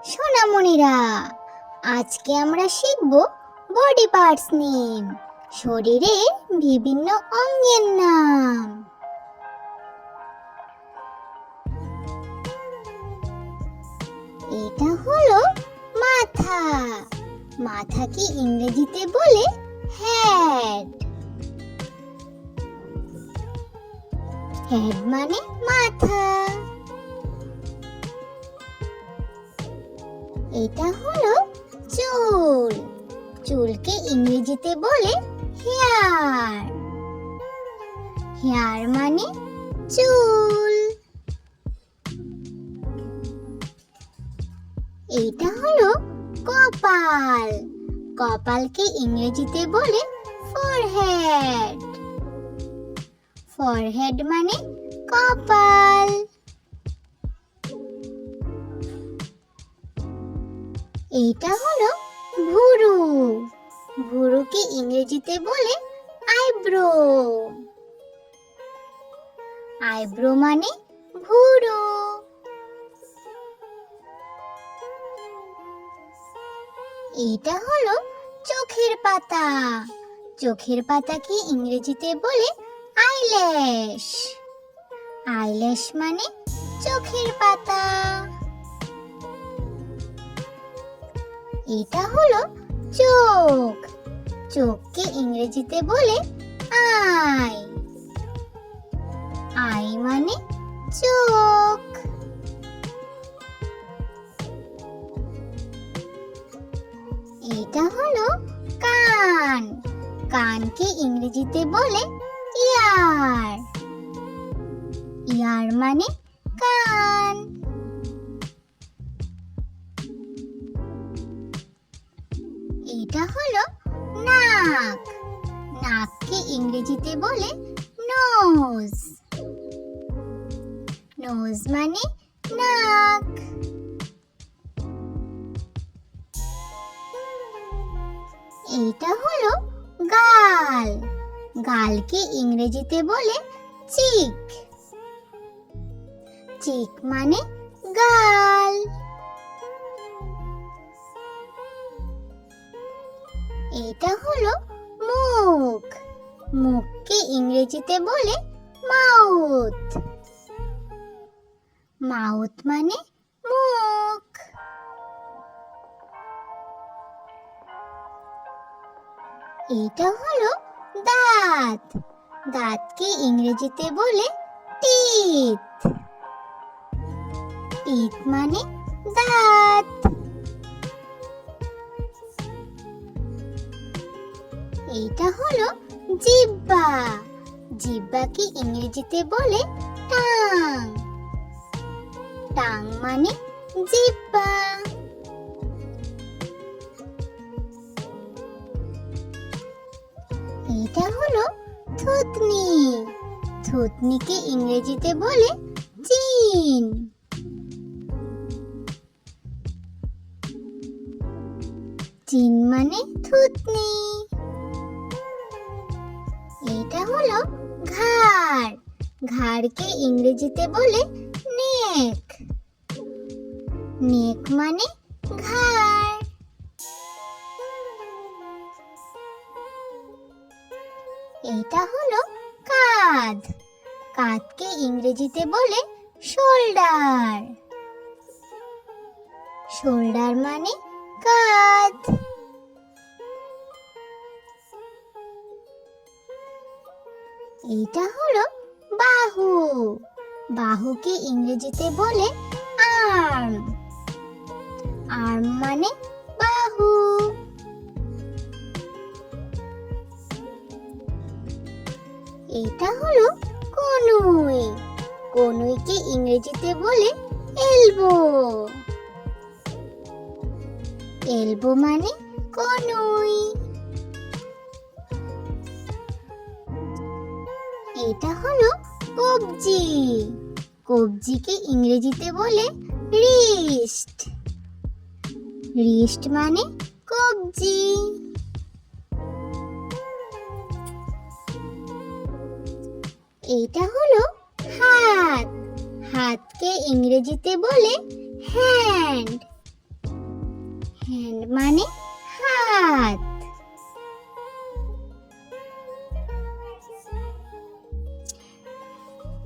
সোনামণিরা, আজকে আমরা শিখব বডি পার্টস নেম, শরীরের বিভিন্ন অঙ্গের নাম। এটা হলো মাথা। মাথাকে ইংরেজিতে বলে হেড। হেড মানে মাথা। এটা হলো চুল। চুলকে ইংরেজিতে বলে হেয়ার। হেয়ার মানে চুল। এটা হলো কপাল। কপালকে ইংরেজিতে বলে ফরহেড। ফরহেড মানে কপাল। এইটা হলো ভুরু। ভুরুকে ইংরেজিতে বলে আইব্রো। আইব্রো মানে ভুরু। এইটা হলো চোখের পাতা। চোখের পাতাকে ইংরেজিতে বলে আইল্যাশ। আইল্যাশ মানে চোখের পাতা। এটা হলো চোখ। চোখকে ইংরেজিতে বলে আই। আই মানে চোখ। এটা হলো কান। কানকে ইংরেজিতে বলে ইয়ার। ইয়ার মানে কান। এটা হলো নাক। নাককে ইংরেজিতে বলে নোজ। নোজ মানে নাক। এটা হলো গাল। গালকে ইংরেজিতে বলে চিক। চিক মানে গাল। এটা হলো মুখ। মুখকে ইংরেজিতে বলে মাউথ। মাউথ মানে মুখ। এটা হলো দাঁত। দাঁতকে ইংরেজিতে বলে টিথ। টিথ মানে দাঁত। এটা হলো জিহ্বা। জিহ্বাকে ইংরেজিতে বলে টাং। টাং মানে জিহ্বা। এটা হলো থুতনি। থুতনিকে ইংরেজিতে বলে চিন। চিন মানে থুতনি। এটা হলো ঘাড়। ঘাড়কে ইংরেজিতে বলে নেক। নেক মানে ঘাড়। এটা হলো কাঁধ। কাঁধকে ইংরেজিতে বলে শোল্ডার। শোল্ডার মানে কাঁধ। এটা হলো বাহু। বাহুকে ইংরেজিতে বলে আর্ম। আর্ম মানে বাহু। এটা হলো কনুই। কনুইকে ইংরেজিতে বলে এলবো। এলবো মানে কনুই। এটা হলো কবজি। কবজিকে ইংরেজিতে বলে রিস্ট। রিস্ট মানে কবজি। এটা হলো হাত। হাতকে ইংরেজিতে বলে হ্যান্ড। হ্যান্ড মানে হাত।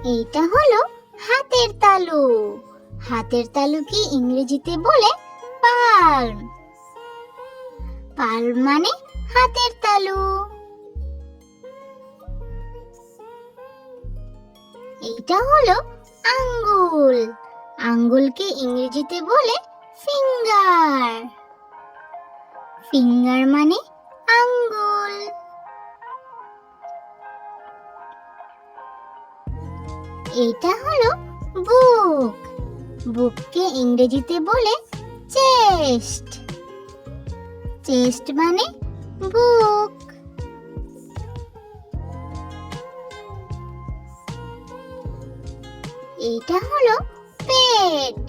এইটা হলো হাতের তালু। হাতের তালুকে ইংরেজিতে বলে পালম। পালম মানে হাতের তালু। এইটা হলো আঙ্গুল। আঙ্গুলকে ইংরেজিতে বলে ফিঙ্গার। ফিঙ্গার মানে আঙ্গুল। এইটা হলো বুক। বুককে ইংরেজিতে বলে চেস্ট। চেস্ট মানে বুক। এইটা হলো পেট।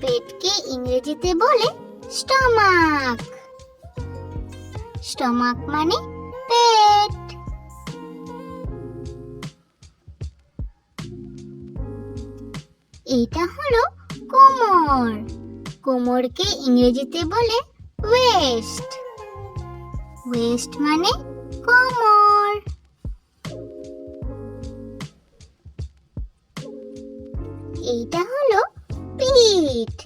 পেটকে ইংরেজিতে বলে স্টমাক। স্টমাক মানে পেট। এইটা হলো কোমর। কোমরকে ইংরেজিতে বলে ওয়েস্ট। ওয়েস্ট মানে কোমর। এইটা হলো পিঠ।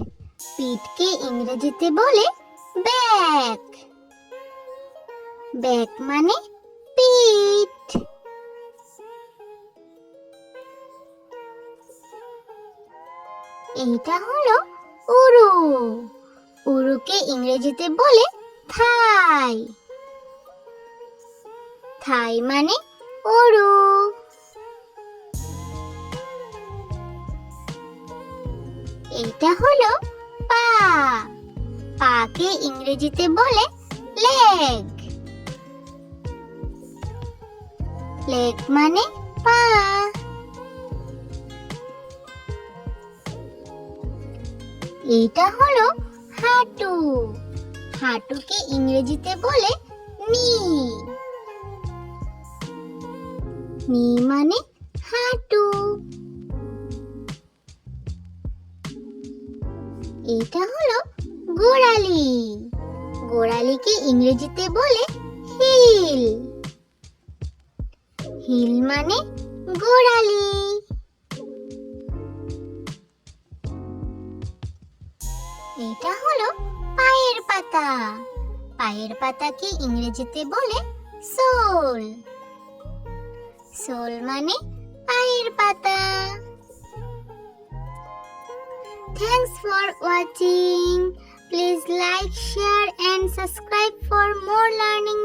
পিঠকে ইংরেজিতে বলে ব্যাক। ব্যাক মানে পিঠ। এইটা হলো উরু। উরুকে ইংরেজিতে বলে থাই। থাই মানে উরু। এইটা হলো পা। পাকে ইংরেজিতে বলে লেগ। লেগ মানে পা। এইটা হলো হাঁটু। হাঁটুকে ইংরেজিতে বলে নি। নি মানে হাঁটু। এইটা হলো গোড়ালি। গোড়ালিকে ইংরেজিতে বলে হিল। হিল মানে গোড়ালি। এটা হলো পায়ের পাতা। পায়ের পাতাকে ইংরেজিতে বলে সোল। সোল মানে পায়ের পাতা। Thanks for watching. Please like, share and subscribe for more learning